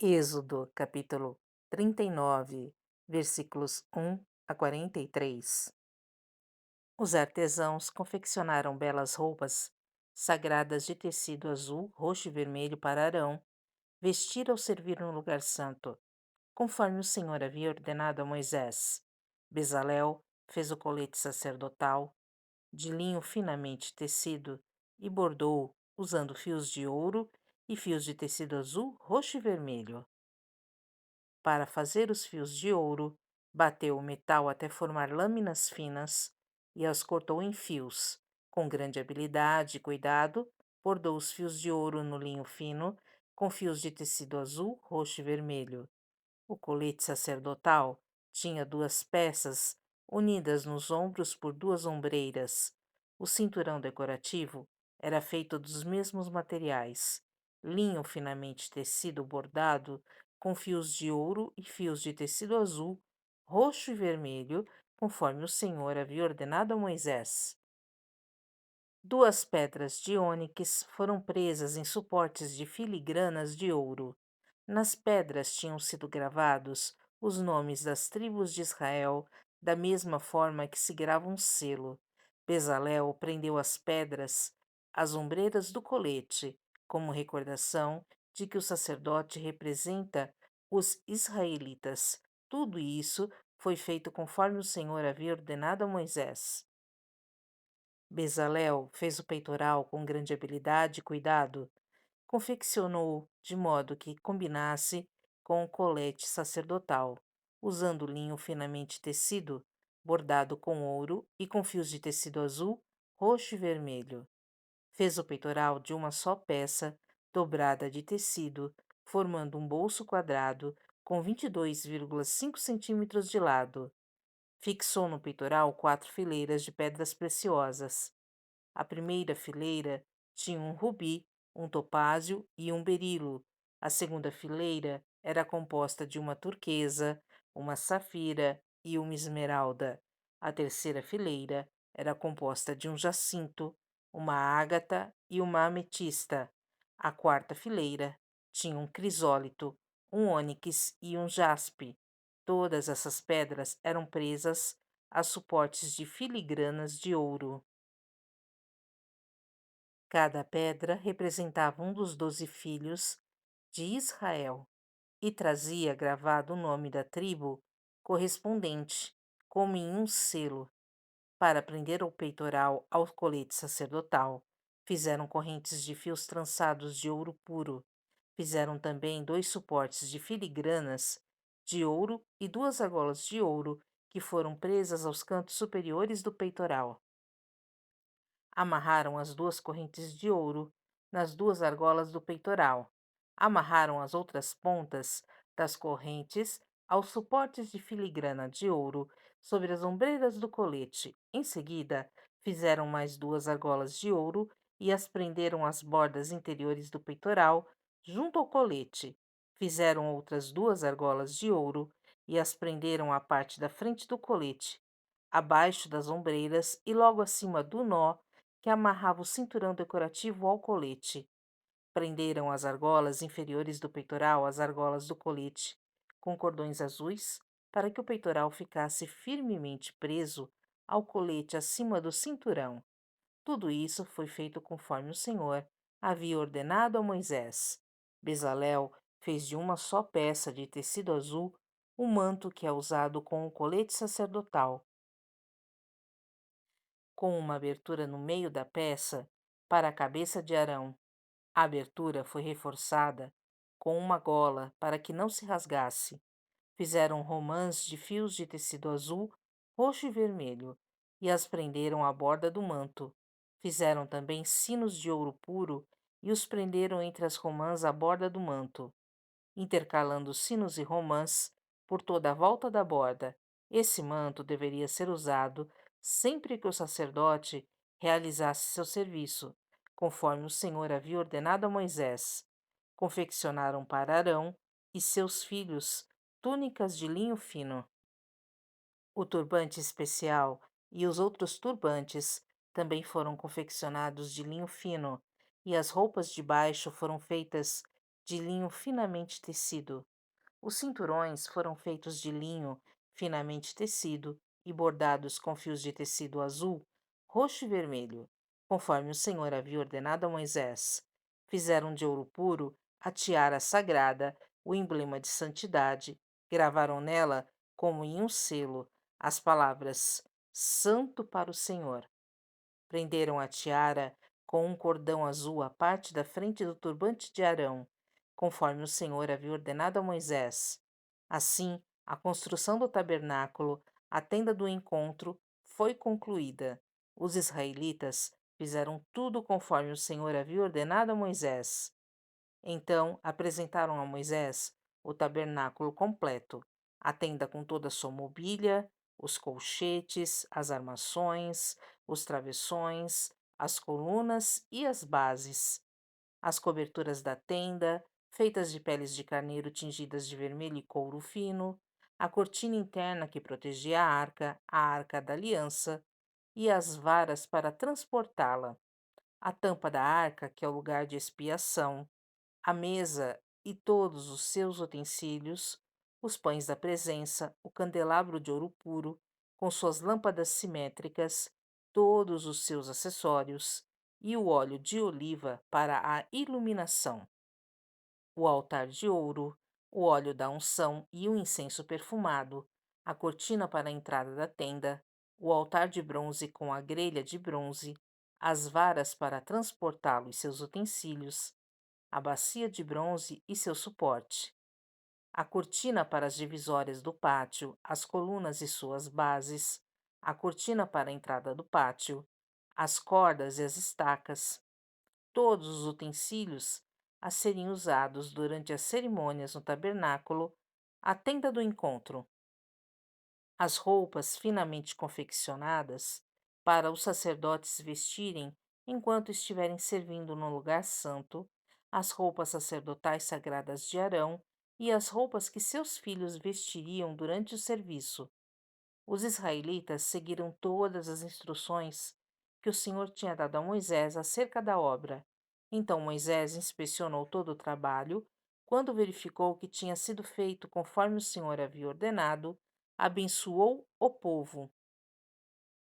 Êxodo, capítulo 39, versículos 1 a 43. Os artesãos confeccionaram belas roupas sagradas de tecido azul, roxo e vermelho para Arão vestir ao servir no lugar santo, conforme o Senhor havia ordenado a Moisés. Bezalel fez o colete sacerdotal de linho finamente tecido e bordou usando fios de ouro e fios de tecido azul, roxo e vermelho. Para fazer os fios de ouro, bateu o metal até formar lâminas finas e as cortou em fios. Com grande habilidade e cuidado, bordou os fios de ouro no linho fino, com fios de tecido azul, roxo e vermelho. O colete sacerdotal tinha duas peças unidas nos ombros por duas ombreiras. O cinturão decorativo era feito dos mesmos materiais: linho finamente tecido bordado com fios de ouro e fios de tecido azul, roxo e vermelho, conforme o Senhor havia ordenado a Moisés. Duas pedras de ônix foram presas em suportes de filigranas de ouro. Nas pedras tinham sido gravados os nomes das tribos de Israel, da mesma forma que se grava um selo. Bezalel prendeu as pedras às ombreiras do colete, como recordação de que o sacerdote representa os israelitas. Tudo isso foi feito conforme o Senhor havia ordenado a Moisés. Bezalel fez o peitoral com grande habilidade e cuidado. Confeccionou de modo que combinasse com o colete sacerdotal, usando linho finamente tecido, bordado com ouro e com fios de tecido azul, roxo e vermelho. Fez o peitoral de uma só peça, dobrada de tecido, formando um bolso quadrado com 22,5 centímetros de lado. Fixou no peitoral 4 fileiras de pedras preciosas. A primeira fileira tinha um rubi, um topázio e um berilo. A segunda fileira era composta de uma turquesa, uma safira e uma esmeralda. A terceira fileira era composta de um jacinto, uma ágata e uma ametista. A quarta fileira tinha um crisólito, um ônix e um jaspe. Todas essas pedras eram presas a suportes de filigranas de ouro. Cada pedra representava um dos 12 filhos de Israel e trazia gravado o nome da tribo correspondente, como em um selo. Para prender o peitoral ao colete sacerdotal, fizeram correntes de fios trançados de ouro puro. Fizeram também 2 suportes de filigranas de ouro e 2 argolas de ouro que foram presas aos cantos superiores do peitoral. Amarraram as 2 correntes de ouro nas 2 argolas do peitoral. Amarraram as outras pontas das correntes aos suportes de filigrana de ouro sobre as ombreiras do colete. Em seguida, fizeram mais 2 argolas de ouro e as prenderam às bordas interiores do peitoral, junto ao colete. Fizeram outras 2 argolas de ouro e as prenderam à parte da frente do colete, abaixo das ombreiras e logo acima do nó que amarrava o cinturão decorativo ao colete. Prenderam as argolas inferiores do peitoral às argolas do colete, com cordões azuis, para que o peitoral ficasse firmemente preso ao colete acima do cinturão. Tudo isso foi feito conforme o Senhor havia ordenado a Moisés. Bezalel fez de uma só peça de tecido azul o manto que é usado com o colete sacerdotal, com uma abertura no meio da peça para a cabeça de Arão. A abertura foi reforçada com uma gola para que não se rasgasse. Fizeram romãs de fios de tecido azul, roxo e vermelho e as prenderam à borda do manto. Fizeram também sinos de ouro puro e os prenderam entre as romãs à borda do manto, intercalando sinos e romãs por toda a volta da borda. Esse manto deveria ser usado sempre que o sacerdote realizasse seu serviço, conforme o Senhor havia ordenado a Moisés. Confeccionaram para Arão e seus filhos túnicas de linho fino. O turbante especial e os outros turbantes também foram confeccionados de linho fino, e as roupas de baixo foram feitas de linho finamente tecido. Os cinturões foram feitos de linho finamente tecido e bordados com fios de tecido azul, roxo e vermelho, conforme o Senhor havia ordenado a Moisés. Fizeram de ouro puro a tiara sagrada, o emblema de santidade, gravaram nela, como em um selo, as palavras Santo para o Senhor. Prenderam a tiara com um cordão azul à parte da frente do turbante de Arão, conforme o Senhor havia ordenado a Moisés. Assim, a construção do tabernáculo, a tenda do encontro, foi concluída. Os israelitas fizeram tudo conforme o Senhor havia ordenado a Moisés. Então apresentaram a Moisés o tabernáculo completo, a tenda com toda a sua mobília, os colchetes, as armações, os travessões, as colunas e as bases, as coberturas da tenda, feitas de peles de carneiro tingidas de vermelho e couro fino, a cortina interna que protegia a arca da aliança e as varas para transportá-la, a tampa da arca, que é o lugar de expiação, a mesa e todos os seus utensílios, os pães da presença, o candelabro de ouro puro, com suas lâmpadas simétricas, todos os seus acessórios, e o óleo de oliva para a iluminação, o altar de ouro, o óleo da unção e o incenso perfumado, a cortina para a entrada da tenda, o altar de bronze com a grelha de bronze, as varas para transportá-lo e seus utensílios, a bacia de bronze e seu suporte, a cortina para as divisórias do pátio, as colunas e suas bases, a cortina para a entrada do pátio, as cordas e as estacas, todos os utensílios a serem usados durante as cerimônias no tabernáculo, a tenda do encontro, as roupas finamente confeccionadas para os sacerdotes vestirem enquanto estiverem servindo no lugar santo, as roupas sacerdotais sagradas de Arão e as roupas que seus filhos vestiriam durante o serviço. Os israelitas seguiram todas as instruções que o Senhor tinha dado a Moisés acerca da obra. Então Moisés inspecionou todo o trabalho. Quando verificou que tinha sido feito conforme o Senhor havia ordenado, abençoou o povo